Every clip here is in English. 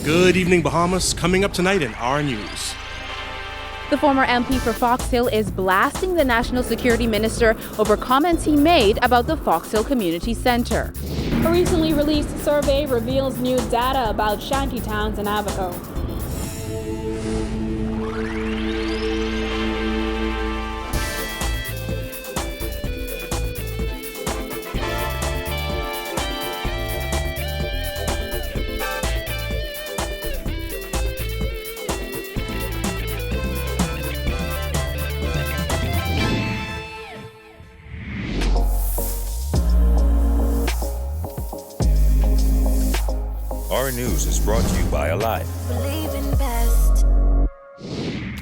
Good evening, Bahamas. Coming up tonight in our news. The former MP for Fox Hill is blasting the National Security Minister over comments he made about the Fox Hill Community Centre. A recently released survey reveals new data about shantytowns in Abaco. Our news is brought to you by Alive.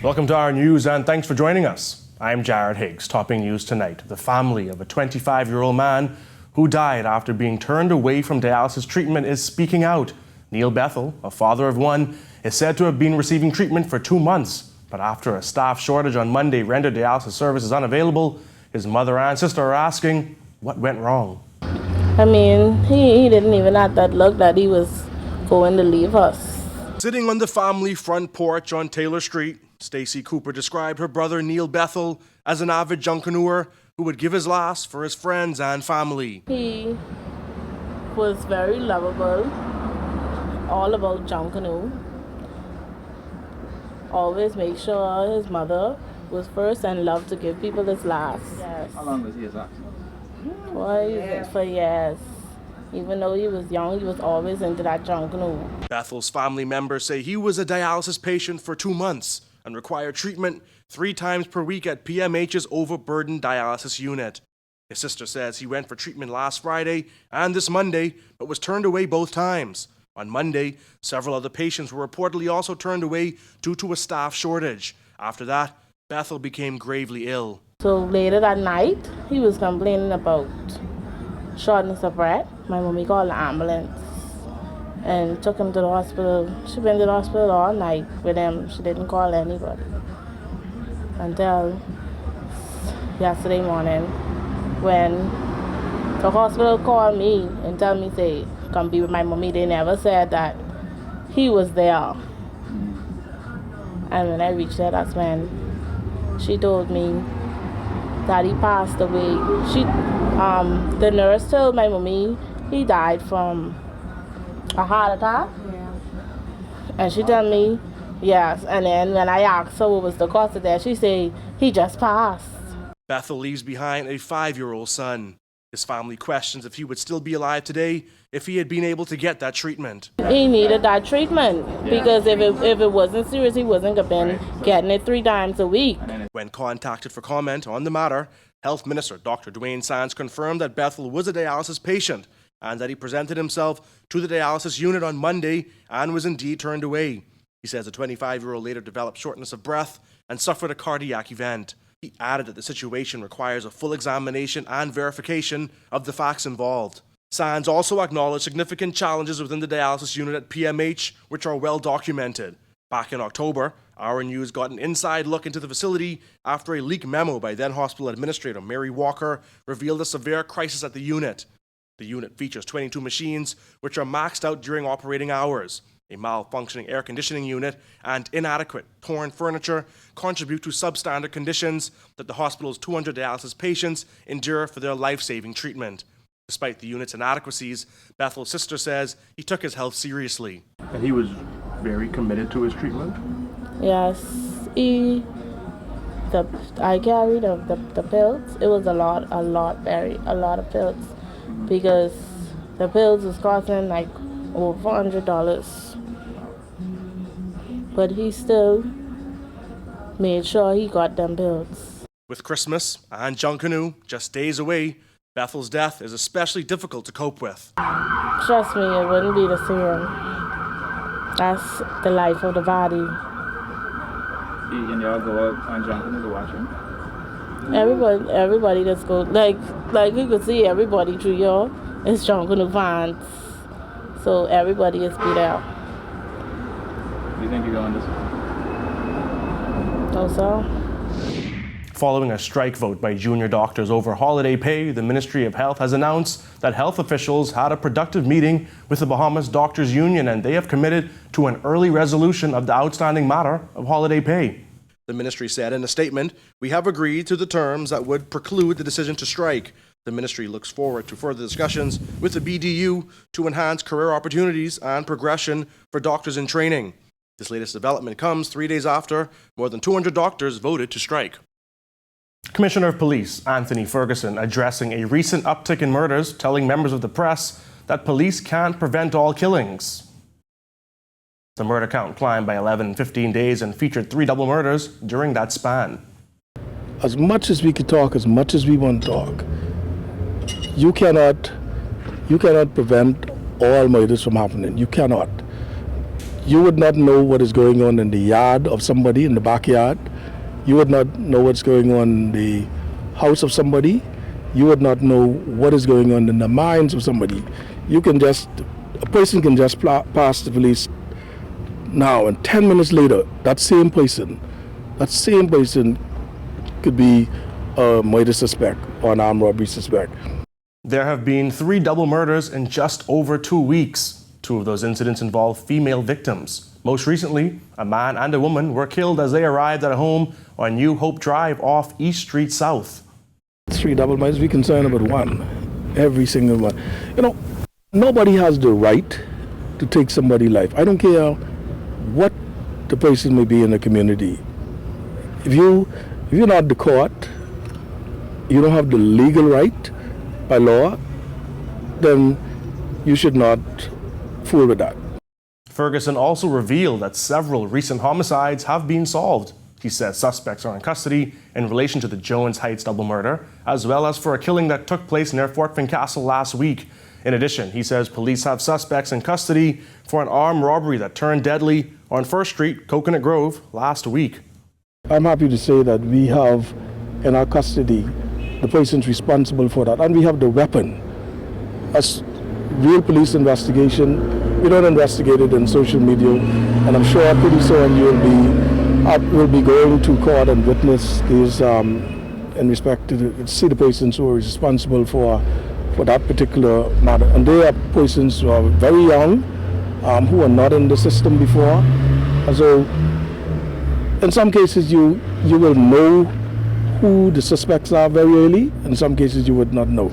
Welcome to our news and thanks for joining us. I'm Jared Higgs. Topping news tonight. The family of a 25-year-old man who died after being turned away from dialysis treatment is speaking out. Neil Bethel, a father of one, is said to have been receiving treatment for 2 months. But after a staff shortage on Monday rendered dialysis services unavailable, his mother and sister are asking what went wrong. I mean, he didn't even have that look that he was going to leave us. Sitting on the family front porch on Taylor Street, Stacy Cooper described her brother Neil Bethel as an avid junkanooer who would give his last for his friends and family. He was very lovable, all about junkanoo. Always make sure his mother was first and loved to give people his last. Yes. How long was he as that? For years. Even though he was young, he was always into that junkanoo. Bethel's family members say he was a dialysis patient for 2 months and required treatment 3 times per week at PMH's overburdened dialysis unit. His sister says he went for treatment last Friday and this Monday, but was turned away both times. On Monday, several other patients were reportedly also turned away due to a staff shortage. After that, Bethel became gravely ill. So later that night, he was complaining about shortness of breath. My mommy called the ambulance and took him to the hospital. She been to the hospital all night with him. She didn't call anybody until yesterday morning when the hospital called me and tell me, say, come be with my mommy. They never said that he was there. And when I reached there, that's when she told me that he passed away. The nurse told my mommy he died from a heart attack. Yeah. And she told me, yes. And then when I asked her what was the cause of that, she said he just passed. Bethel leaves behind a 5-year-old son. His family questions if he would still be alive today if he had been able to get that treatment. He needed that treatment because if it wasn't serious, he wasn't getting it 3 times a week. When contacted for comment on the matter, Health Minister Dr. Dwayne Sands confirmed that Bethel was a dialysis patient and that he presented himself to the dialysis unit on Monday and was indeed turned away. He says the 25-year-old later developed shortness of breath and suffered a cardiac event. He added that the situation requires a full examination and verification of the facts involved. Sands also acknowledged significant challenges within the dialysis unit at PMH, which are well documented. Back in October, Our News got an inside look into the facility after a leaked memo by then hospital administrator Mary Walker revealed a severe crisis at the unit. The unit features 22 machines, which are maxed out during operating hours. A malfunctioning air conditioning unit and inadequate torn furniture contribute to substandard conditions that the hospital's 200 dialysis patients endure for their life-saving treatment. Despite the unit's inadequacies, Bethel's sister says he took his health seriously. And he was very committed to his treatment? Yes. I carried the pills. It was a lot of pills. Because the pills was costing like over $400. But he still made sure he got them pills. With Christmas and Junkanoo just days away, Bethel's death is especially difficult to cope with. Trust me, it wouldn't be the same. That's the life of the body. And y'all go out on Junkanoo to watch him? Everybody that's go like you could see everybody through y'all is Junkanoo fans. So everybody is beat out. Do you think you're going this way? No, sir. Following a strike vote by junior doctors over holiday pay, the Ministry of Health has announced that health officials had a productive meeting with the Bahamas Doctors Union, and they have committed to an early resolution of the outstanding matter of holiday pay. The ministry said in a statement, "We have agreed to the terms that would preclude the decision to strike." The ministry looks forward to further discussions with the BDU to enhance career opportunities and progression for doctors in training. This latest development comes 3 days after more than 200 doctors voted to strike. Commissioner of Police Anthony Ferguson addressing a recent uptick in murders, telling members of the press that police can't prevent all killings. The murder count climbed by 11 in 15 days and featured 3 double murders during that span. As much as we could talk, as much as we want to talk, you cannot prevent all murders from happening. You cannot. You would not know what is going on in the yard of somebody, in the backyard. You would not know what's going on in the house of somebody. You would not know what is going on in the minds of somebody. A person can just pass the police now, and 10 minutes later, that same person could be a murder suspect or an armed robbery suspect. There have been 3 double murders in just over 2 weeks. 2 of those incidents involve female victims. Most recently, a man and a woman were killed as they arrived at a home on New Hope Drive off East Street South. 3 double murders, we're concerned about one, every single one. Nobody has the right to take somebody's life. I don't care what the person may be in the community. If you're not the court, you don't have the legal right by law, then you should not fool with that. Ferguson also revealed that several recent homicides have been solved. He says suspects are in custody in relation to the Jones Heights double murder, as well as for a killing that took place near Fort Fincastle last week. In addition, he says police have suspects in custody for an armed robbery that turned deadly on 1st Street, Coconut Grove, last week. I'm happy to say that we have in our custody the persons responsible for that, and we have the weapon. As real police investigation, we don't investigate it in social media, and I'm sure pretty soon you will be going to court and witness these in respect to see the persons who are responsible for that particular matter. And they are persons who are very young, who are not in the system before. And so in some cases you will know who the suspects are very early. In some cases you would not know.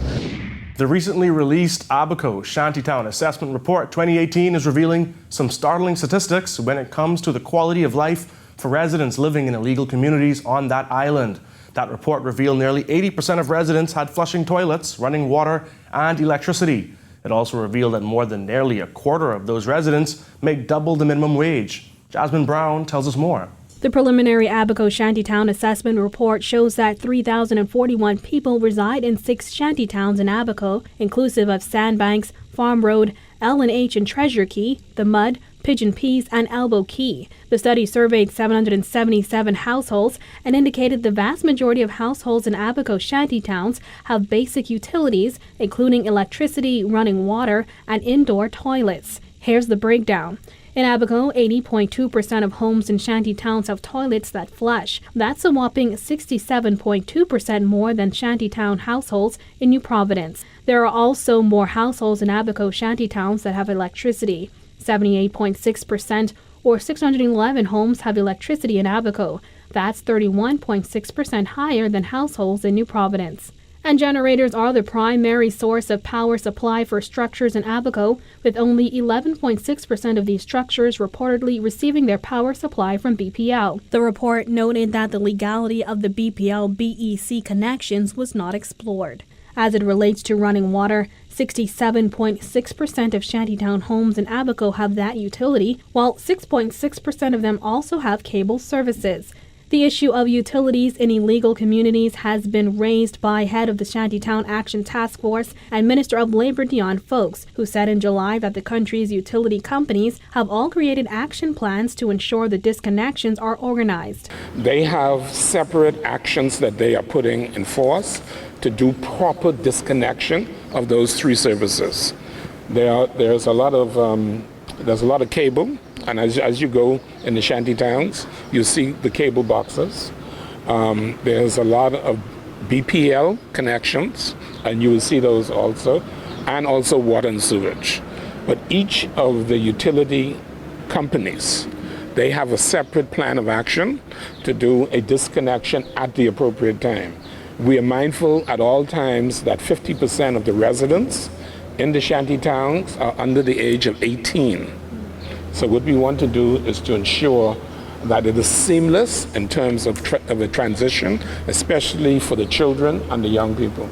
The recently released Abaco Shantytown Assessment Report 2018 is revealing some startling statistics when it comes to the quality of life for residents living in illegal communities on that island. That report revealed nearly 80% of residents had flushing toilets, running water, and electricity. It also revealed that more than nearly a quarter of those residents make double the minimum wage. Jasmine Brown tells us more. The preliminary Abaco Shantytown Assessment Report shows that 3,041 people reside in 6 shantytowns in Abaco, inclusive of Sandbanks, Farm Road, L&H and Treasure Key, The Mud, Pigeon Peas, and Elbow Key. The study surveyed 777 households and indicated the vast majority of households in Abaco shantytowns have basic utilities, including electricity, running water, and indoor toilets. Here's the breakdown. In Abaco, 80.2% of homes in shantytowns have toilets that flush. That's a whopping 67.2% more than shantytown households in New Providence. There are also more households in Abaco shantytowns that have electricity. 78.6% or 611 homes have electricity in Abaco. That's 31.6% higher than households in New Providence. And generators are the primary source of power supply for structures in Abaco, with only 11.6% of these structures reportedly receiving their power supply from BPL. The report noted that the legality of the BPL-BEC connections was not explored. As it relates to running water, 67.6% of shantytown homes in Abaco have that utility, while 6.6% of them also have cable services. The issue of utilities in illegal communities has been raised by head of the Shantytown Action Task Force and Minister of Labor Dion Folks, who said in July that the country's utility companies have all created action plans to ensure the disconnections are organized. They have separate actions that they are putting in force to do proper disconnection of those 3 services. There's a lot of cable. And as you go in the shanty towns, you see the cable boxes. There's a lot of BPL connections, and you will see those also, and also water and sewage. But each of the utility companies, they have a separate plan of action to do a disconnection at the appropriate time. We are mindful at all times that 50% of the residents in the shantytowns are under the age of 18. So what we want to do is to ensure that it is seamless in terms of a transition, especially for the children and the young people.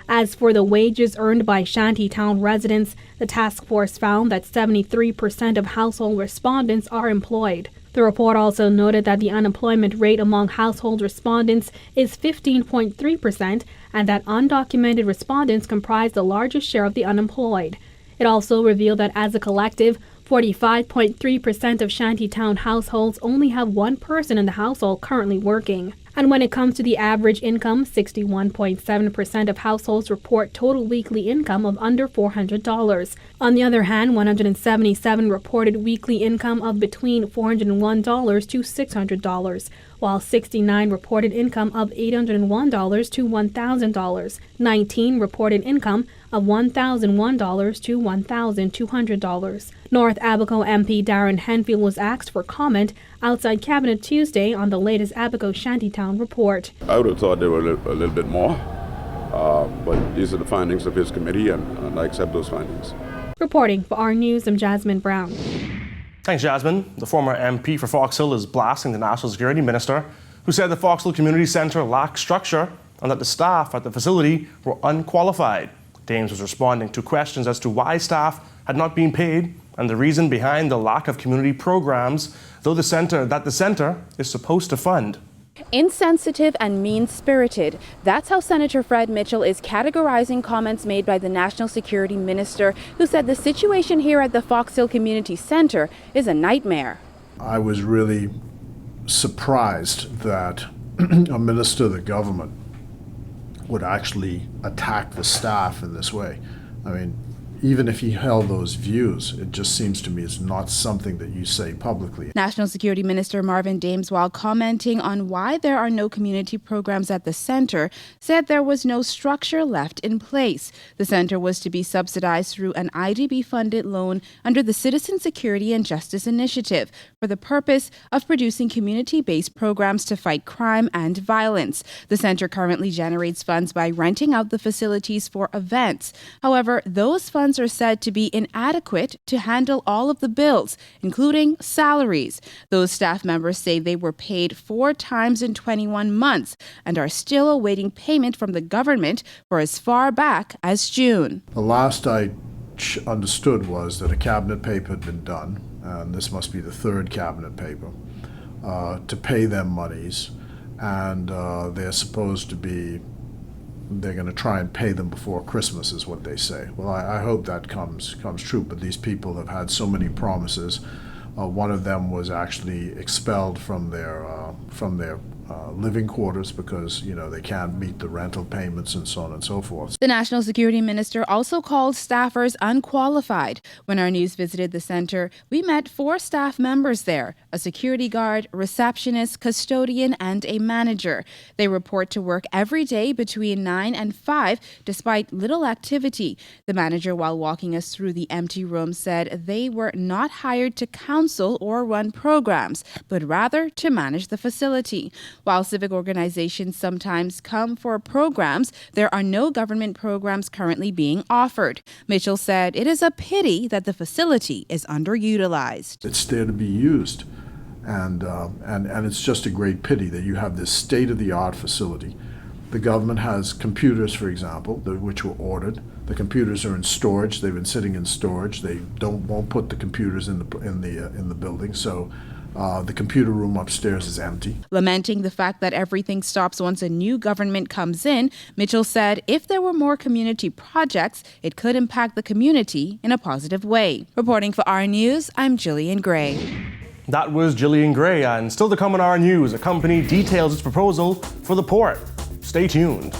As for the wages earned by Shantytown residents, the task force found that 73% of household respondents are employed. The report also noted that the unemployment rate among household respondents is 15.3% and that undocumented respondents comprise the largest share of the unemployed. It also revealed that as a collective, 45.3% of Shantytown households only have one person in the household currently working. And when it comes to the average income, 61.7% of households report total weekly income of under $400. On the other hand, 177 reported weekly income of between $401 to $600, while 69 reported income of $801 to $1,000. 19 reported income of $1,001 to $1,200. North Abaco MP Darren Henfield was asked for comment outside Cabinet Tuesday on the latest Abaco Shantytown report. I would have thought there were a little bit more, but these are the findings of his committee, and I accept those findings. Reporting for our News, I'm Jasmine Brown. Thanks, Jasmine. The former MP for Fox Hill is blasting the National Security Minister, who said the Fox Hill Community Centre lacked structure and that the staff at the facility were unqualified. Dames was responding to questions as to why staff had not been paid and the reason behind the lack of community programs, though the centre is supposed to fund. Insensitive and mean-spirited. That's how Senator Fred Mitchell is categorizing comments made by the National Security Minister, who said the situation here at the Fox Hill Community Centre is a nightmare. I was really surprised that a minister of the government would actually attack the staff in this way. I mean, even if he held those views, it just seems to me it's not something that you say publicly. National Security Minister Marvin Dames, while commenting on why there are no community programs at the center, said there was no structure left in place. The center was to be subsidized through an IDB-funded loan under the Citizen Security and Justice Initiative for the purpose of producing community-based programs to fight crime and violence. The center currently generates funds by renting out the facilities for events. However, those funds are said to be inadequate to handle all of the bills, including salaries. Those staff members say they were paid 4 times in 21 months and are still awaiting payment from the government for as far back as June. The last I understood was that a cabinet paper had been done, and this must be the 3rd cabinet paper, to pay them monies, and they're supposed to be they're going to try and pay them before Christmas, is what they say. Well, I hope that comes true, but these people have had so many promises. One of them was actually expelled from their living quarters because, they can't meet the rental payments and so on and so forth. The National Security Minister also called staffers unqualified. When our news visited the center, we met 4 staff members there, a security guard, receptionist, custodian, and a manager. They report to work every day between 9 and 5, despite little activity. The manager, while walking us through the empty room, said they were not hired to counsel or run programs, but rather to manage the facility. While civic organizations sometimes come for programs, there are no government programs currently being offered. Mitchell said it is a pity that the facility is underutilized. It's there to be used, and it's just a great pity that you have this state-of-the-art facility. The government has computers, for example, which were ordered. The computers are in storage. They've been sitting in storage. They won't put the computers in the building, so the computer room upstairs is empty. Lamenting the fact that everything stops once a new government comes in, Mitchell said if there were more community projects, it could impact the community in a positive way. Reporting for our News, I'm Jillian Gray. That was Jillian Gray, and still to come on our News, a company details its proposal for the port. Stay tuned.